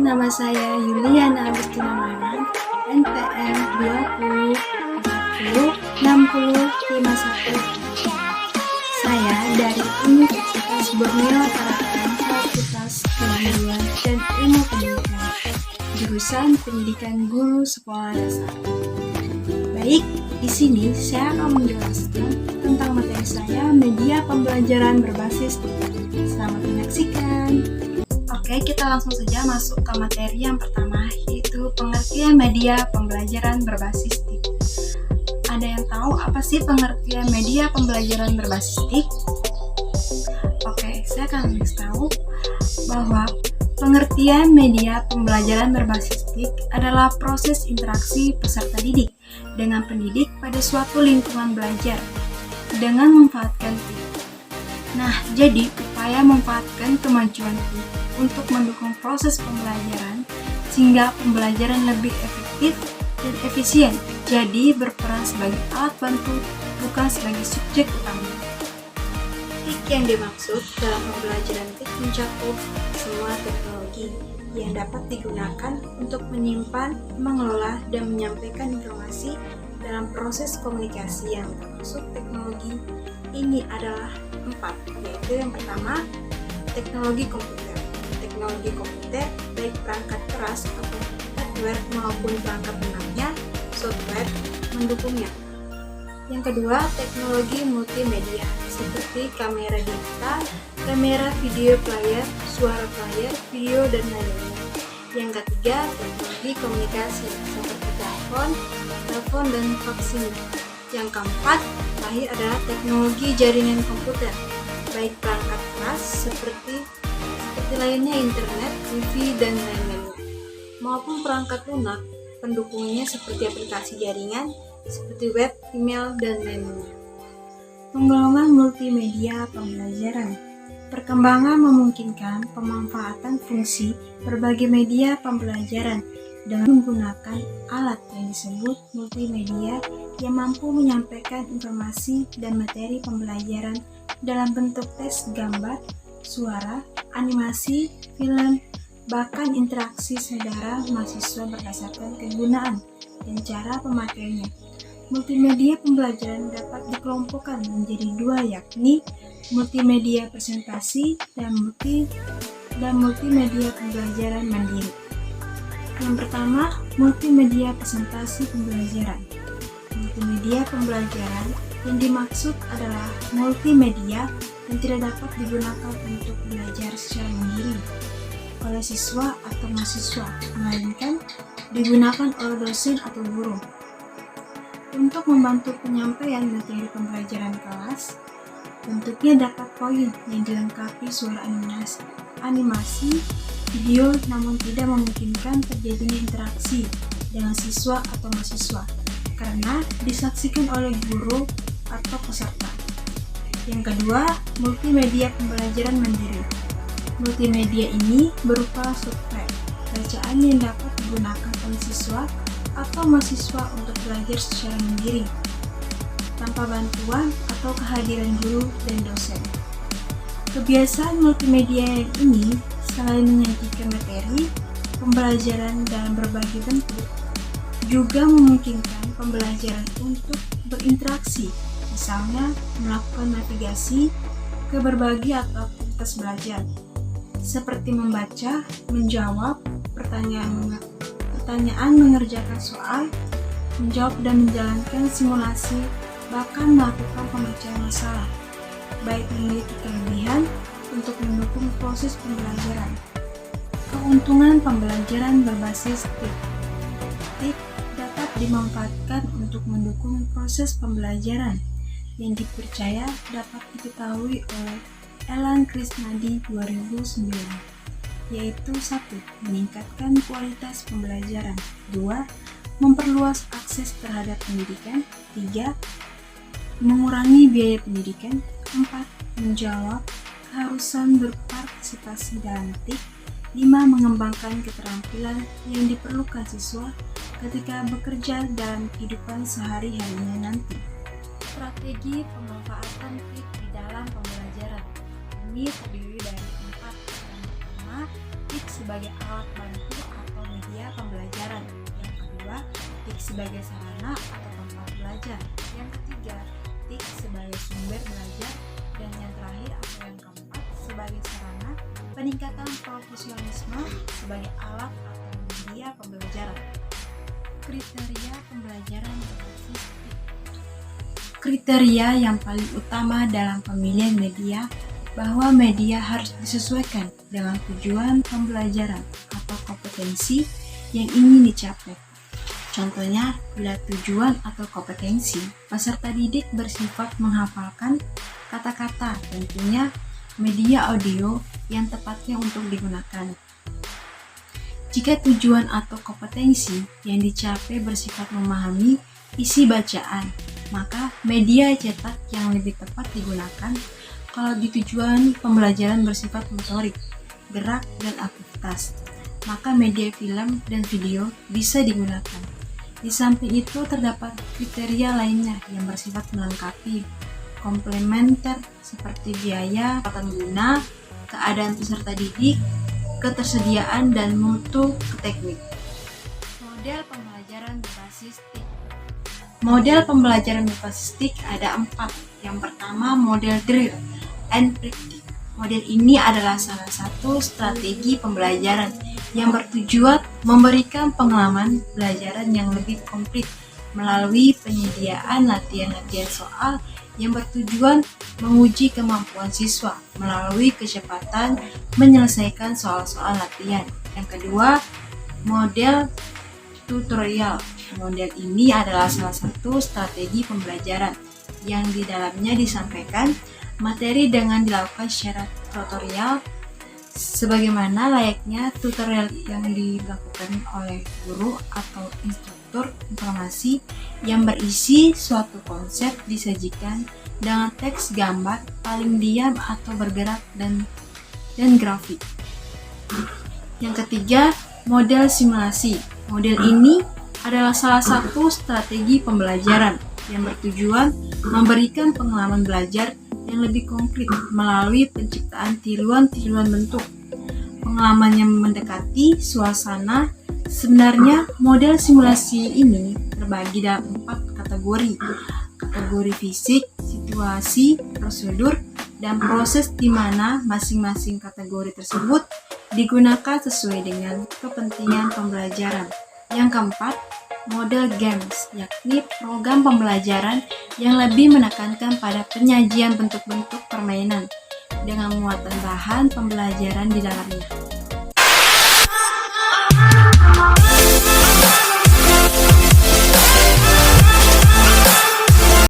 nama saya Yuliana Agustina Manan, NPM 20 40 60 51. Saya dari Universitas Borneo Tarakan, Fakultas Keguruan dan Ilmu Pendidikan, jurusan Pendidikan Guru Sekolah Dasar. Baik, di sini saya akan menjelaskan tentang materi saya, media pembelajaran berbasis TIK. Selamat menyaksikan. Oke, kita langsung saja masuk ke materi yang pertama, yaitu pengertian media pembelajaran berbasis TIK. Ada yang tahu apa sih pengertian media pembelajaran berbasis TIK? Oke, saya akan tahu bahwa pengertian media pembelajaran berbasis TIK adalah proses interaksi peserta didik dengan pendidik pada suatu lingkungan belajar dengan memanfaatkan TIK. Nah, jadi upaya memanfaatkan kemajuan TIK untuk mendukung proses pembelajaran sehingga pembelajaran lebih efektif dan efisien, jadi berperan sebagai alat bantu bukan sebagai subjek utama. TIK yang dimaksud dalam pembelajaran TIK mencakup semua teknologi yang dapat digunakan untuk menyimpan, mengelola, dan menyampaikan informasi dalam proses komunikasi yang termasuk teknologi ini adalah 4, yaitu yang pertama, teknologi komputer. Teknologi komputer, baik perangkat keras atau hardware maupun perangkat lunaknya, software, mendukungnya. Yang kedua, teknologi multimedia, seperti kamera digital, kamera video player, suara player, video, dan lain-lainnya. Yang ketiga, teknologi komunikasi, seperti telepon, dan faksimi. Yang keempat, terakhir adalah teknologi jaringan komputer, baik perangkat keras seperti lainnya internet, wifi, dan lain-lainnya, maupun perangkat lunak pendukungnya seperti aplikasi jaringan, seperti web, email, dan lain-lainnya. Pengembangan multimedia pembelajaran. Perkembangan memungkinkan pemanfaatan fungsi berbagai media pembelajaran dengan menggunakan alat yang disebut multimedia yang mampu menyampaikan informasi dan materi pembelajaran dalam bentuk teks gambar, suara, animasi, film, bahkan interaksi saudara mahasiswa berdasarkan kegunaan dan cara pemakaiannya. Multimedia pembelajaran dapat dikelompokkan menjadi 2, yakni multimedia presentasi dan multimedia pembelajaran mandiri. Yang pertama, multimedia presentasi pembelajaran. Multimedia pembelajaran yang dimaksud adalah multimedia yang tidak dapat digunakan untuk belajar secara mandiri oleh siswa atau mahasiswa, melainkan digunakan oleh dosen atau guru. Untuk membantu penyampaian materi pembelajaran kelas, bentuknya dapat poin yang dilengkapi suara animasi, video, namun tidak memungkinkan terjadinya interaksi dengan siswa atau mahasiswa karena disaksikan oleh guru atau peserta. Yang kedua, multimedia pembelajaran mandiri. Multimedia ini berupa software bacaan yang dapat digunakan oleh siswa atau mahasiswa untuk belajar secara mandiri tanpa bantuan atau kehadiran guru dan dosen. Kebiasaan multimedia ini selain menyajikan materi pembelajaran dalam berbagai bentuk, juga memungkinkan pembelajaran untuk berinteraksi, misalnya melakukan navigasi ke berbagai atau aktivitas belajar, seperti membaca, menjawab pertanyaan, mengerjakan soal, menjawab dan menjalankan simulasi, bahkan melakukan pembacaan masalah, baik memiliki kelebihan untuk mendukung proses pembelajaran. Keuntungan pembelajaran berbasis TIK. TIK dapat dimanfaatkan untuk mendukung proses pembelajaran yang dipercaya dapat diketahui oleh Elan Krisnadi 2009, yaitu 1. Meningkatkan kualitas pembelajaran, 2. Memperluas akses terhadap pendidikan, 3. Mengurangi biaya pendidikan, 4. Menjawab keharusan berpartisipasi dalam TIK, 5. Mengembangkan keterampilan yang diperlukan siswa ketika bekerja dalam kehidupan sehari-harinya nanti. Strategi pemanfaatan TIK di dalam pembelajaran. Ini terdiri dari 4. Yang pertama, TIK sebagai alat bantu sebagai sarana atau tempat belajar. Yang ketiga, TIK sebagai sumber belajar. Dan yang terakhir atau yang keempat, sebagai sarana peningkatan profesionalisme sebagai alat atau media pembelajaran. Kriteria pembelajaran berbasis TIK. Kriteria yang paling utama dalam pemilihan media bahwa media harus disesuaikan dengan tujuan pembelajaran atau kompetensi yang ingin dicapai. Contohnya, bila tujuan atau kompetensi peserta didik bersifat menghafalkan kata-kata, tentunya media audio yang tepatnya untuk digunakan. Jika tujuan atau kompetensi yang dicapai bersifat memahami isi bacaan, maka media cetak yang lebih tepat digunakan. Kalau di tujuan pembelajaran bersifat motorik, gerak, dan aktivitas, maka media film dan video bisa digunakan. Di samping itu terdapat kriteria lainnya yang bersifat melengkapi, komplementer seperti biaya, kecepatan guna, keadaan peserta didik, ketersediaan, dan mutu teknik. Model pembelajaran berbasis TIK. Model pembelajaran berbasis TIK ada 4. Yang pertama, model drill and practice. Model ini adalah salah satu strategi pembelajaran yang bertujuan memberikan pengalaman pembelajaran yang lebih komplit melalui penyediaan latihan-latihan soal yang bertujuan menguji kemampuan siswa melalui kecepatan menyelesaikan soal-soal latihan. Yang kedua, model tutorial. Model ini adalah salah satu strategi pembelajaran yang di dalamnya disampaikan materi dengan dilakukan secara tutorial sebagaimana layaknya tutorial yang dilakukan oleh guru atau instruktur informasi yang berisi suatu konsep disajikan dengan teks, gambar, paling diam atau bergerak dan grafik. Yang ketiga, model simulasi. Model ini adalah salah satu strategi pembelajaran yang bertujuan memberikan pengalaman belajar yang lebih konkret melalui penciptaan tiruan-tiruan bentuk. Pengalaman yang mendekati suasana. Sebenarnya model simulasi ini terbagi dalam 4 kategori. Kategori fisik, situasi, prosedur, dan proses di mana masing-masing kategori tersebut digunakan sesuai dengan kepentingan pembelajaran. Yang keempat, model games, yakni program pembelajaran yang lebih menekankan pada penyajian bentuk-bentuk permainan dengan muatan bahan pembelajaran di dalamnya.